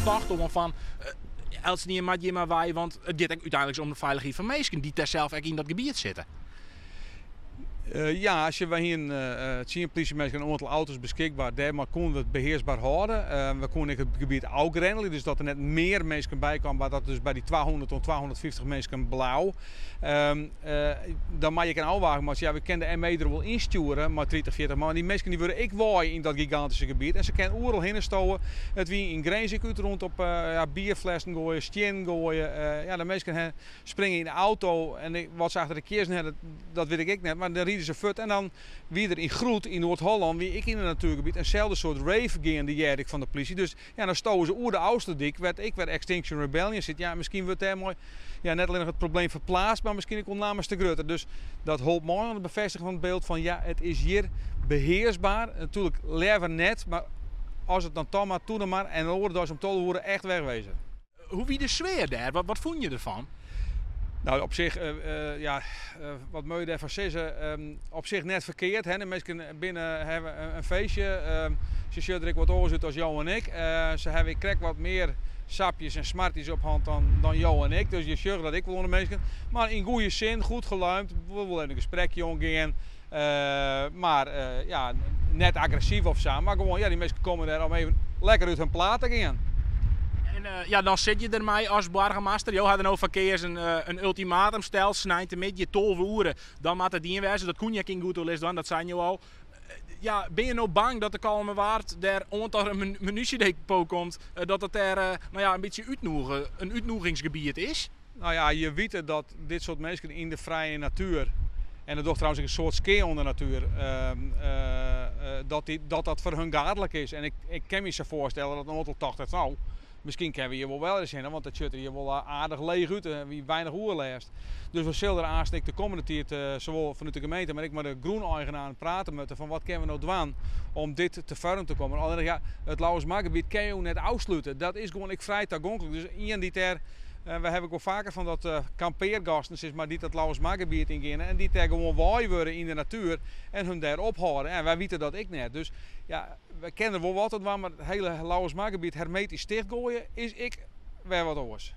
tocht om van als niet maar je maar wij, want het gaat uiteindelijk om de veiligheid van mensen die daar zelf in dat gebied zitten. Ja, als je wij hier zien politiemensen een aantal auto's beschikbaar, daar konden we het beheersbaar houden. We konden het gebied uitgrendelen, dus dat er net meer mensen bij kwamen, maar dat dus bij die 200 tot 250 mensen blauw. Dan mag je geen afwagen, maar ja, we kunnen de ME er wel insturen, maar 30, 40 man. Die mensen die worden ik waai in dat gigantische gebied en ze kunnen overal heen stoten. Het wie in Grenzig uit rond op bierflessen gooien, stien gooien. Ja, de mensen springen in de auto en wat ze achter de keers hebben, dat weet ik net, maar de ze fut en dan wie er in Groet in Noord-Holland, wie ik in het natuurgebied, eenzelfde soort rave gaan die jaar van de politie. Dus ja, dan stoten ze oer de Oosterdijk, ik werd Extinction Rebellion zit. Ja, misschien wordt daar mooi, ja, net alleen nog het probleem verplaatst, maar misschien komt namens te groter. Dus dat helpt mooi aan het bevestigen van het beeld van ja, het is hier beheersbaar. Natuurlijk lever net, maar als het dan toch maar toe dan maar en dan worden om tollen worden echt wegwezen. Hoe wie de sfeer daar? Wat vond je ervan? Nou, op zich, wat moet je daarvan zeggen, op zich net verkeerd. Hè? De mensen binnen hebben een feestje. Ze zullen er wat oor als jou en ik. Ze hebben krijg wat meer sapjes en smarties op hand dan jou en ik. Dus je zult dat ik wel onder mensen. Maar in goede zin, goed geluimd. We willen een gesprekje omgaan. Maar ja, net agressief of zo. Maar gewoon, ja, die mensen komen daar om even lekker uit hun plaat te gaan. Ja, dan zit je ermee als burgemeester. Je had nou verkeers een ultimatum stelt, snijdt de midden 12 uur. Dan moet het inwijzen. Dat kon je in goed is dan, dat zijn je al. Ja, ben je nou bang dat de kalme waard daar onder een munitiedepot komt, dat het er nou ja, een beetje een uitnoegingsgebied is? Nou ja, je weet dat dit soort mensen in de vrije natuur, en dat toch trouwens een soort ski onder natuur, dat voor hun schadelijk is. En ik kan me zo voorstellen dat een aantal dacht, nou, misschien kunnen we hier wel eens in, want dat zit hier wel aardig leeg uit, wie weinig oer leest. Dus we zullen er aanstek de komende tijd, zowel vanuit de gemeente, maar ik met de groeneigenaren praten met van wat kunnen we nou doen om dit te vorm te komen. Alleen ja, het Lauwersmaargebied kan je net afsluiten. Dat is gewoon vrij toegankelijk. Dus iemand die daar, we hebben wel vaker van dat kampeergasten is, maar die dat Lauwersmaargebied ingaan en die daar gewoon waai worden in de natuur en hun daar ophouden. En wij weten dat ik net. Dus ja, we kennen wel wat het was, maar het hele Lauwersmaargebied hermetisch dichtgooien is ik weer wat anders.